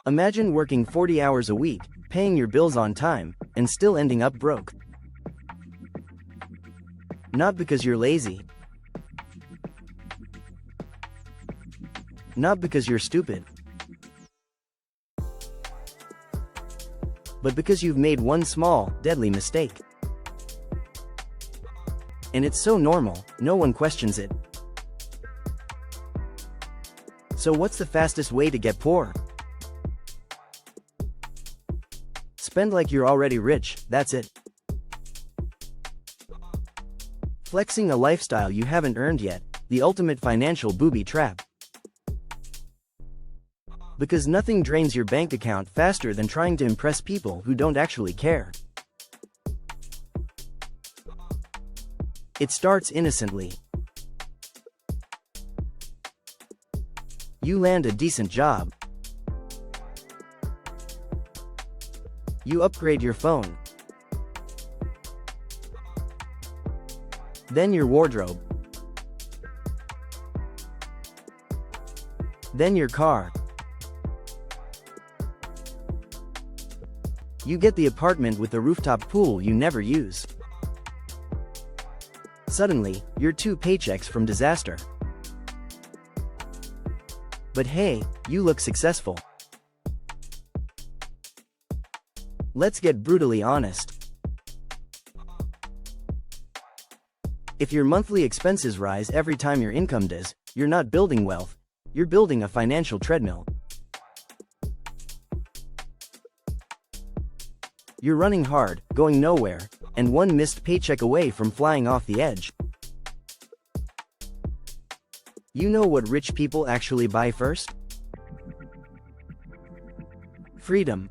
Imagine working 40 hours a week, paying your bills on time, and still ending up broke. Not because you're lazy. Not because you're stupid. But because you've made one small, deadly mistake. And it's so normal, no one questions it. So what's the fastest way to get poor? Spend like you're already rich, that's it. Flexing a lifestyle you haven't earned yet, the ultimate financial booby trap. Because nothing drains your bank account faster than trying to impress people who don't actually care. It starts innocently. You land a decent job. You upgrade your phone. Then your wardrobe. Then your car. You get the apartment with the rooftop pool you never use. Suddenly, you're 2 paychecks from disaster. But hey, you look successful. Let's get brutally honest. If your monthly expenses rise every time your income does, you're not building wealth, you're building a financial treadmill. You're running hard, going nowhere, and one missed paycheck away from flying off the edge. You know what rich people actually buy first? Freedom.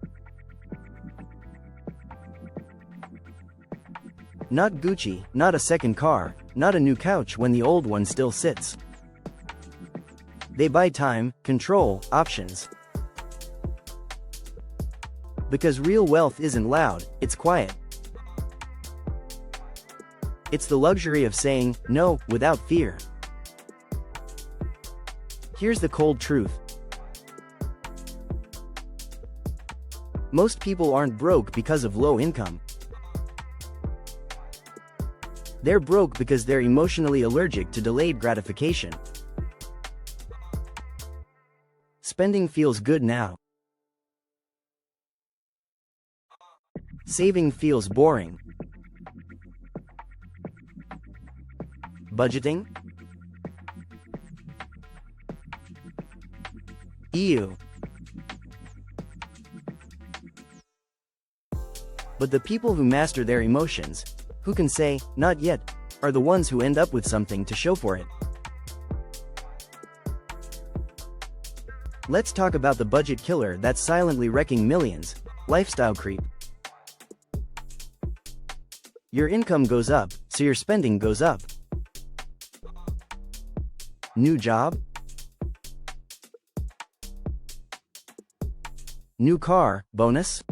Not Gucci, not a second car, not a new couch when the old one still sits. They buy time, control, options. Because real wealth isn't loud, it's quiet. It's the luxury of saying no without fear. Here's the cold truth. Most people aren't broke because of low income. They're broke because they're emotionally allergic to delayed gratification. Spending feels good now. Saving feels boring. Budgeting? Ew. But the people who master their emotions, who can say, not yet, are the ones who end up with something to show for it. Let's talk about the budget killer that's silently wrecking millions, lifestyle creep. Your income goes up, so your spending goes up. New job? New car, bonus?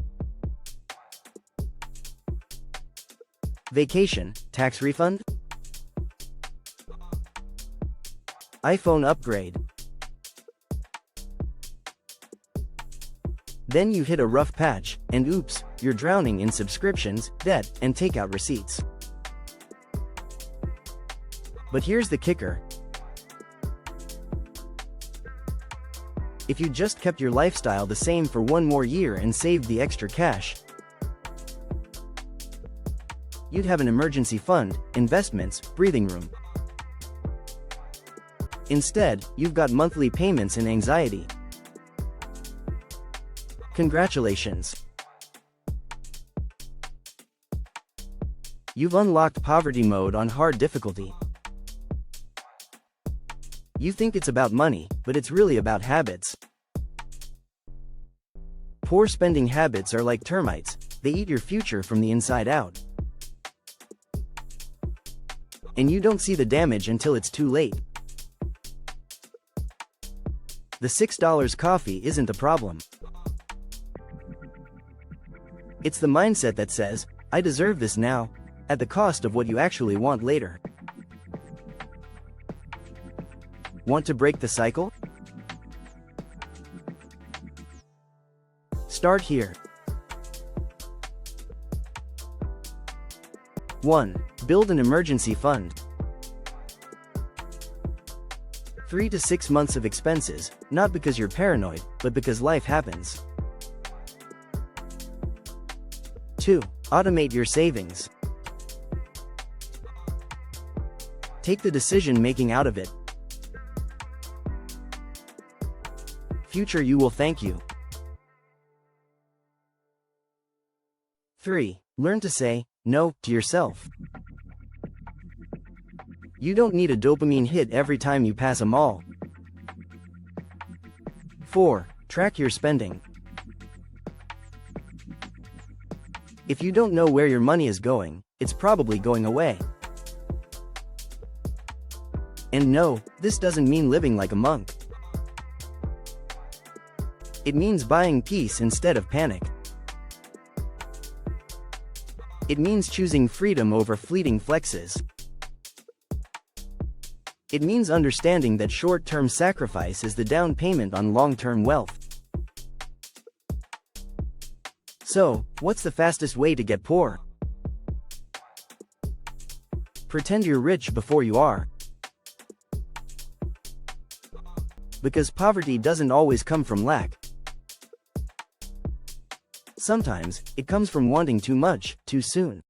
Vacation, tax refund? iPhone upgrade. Then you hit a rough patch, and oops, you're drowning in subscriptions, debt, and takeout receipts. But here's the kicker. If you just kept your lifestyle the same for one more year and saved the extra cash, you'd have an emergency fund, investments, breathing room. Instead, you've got monthly payments and anxiety. Congratulations. You've unlocked poverty mode on hard difficulty. You think it's about money, but it's really about habits. Poor spending habits are like termites, they eat your future from the inside out. And you don't see the damage until it's too late. The $6 coffee isn't the problem. It's the mindset that says, I deserve this now, at the cost of what you actually want later. Want to break the cycle? Start here. 1. Build an emergency fund. 3 to 6 months of expenses, not because you're paranoid, but because life happens. 2. Automate your savings. Take the decision-making out of it. Future you will thank you. 3. Learn to say no to yourself. You don't need a dopamine hit every time you pass a mall. 4. Track your spending. If you don't know where your money is going, it's probably going away. And no, this doesn't mean living like a monk. It means buying peace instead of panic. It means choosing freedom over fleeting flexes. It means understanding that short-term sacrifice is the down payment on long-term wealth. So, what's the fastest way to get poor? Pretend you're rich before you are. Because poverty doesn't always come from lack. Sometimes, it comes from wanting too much, too soon.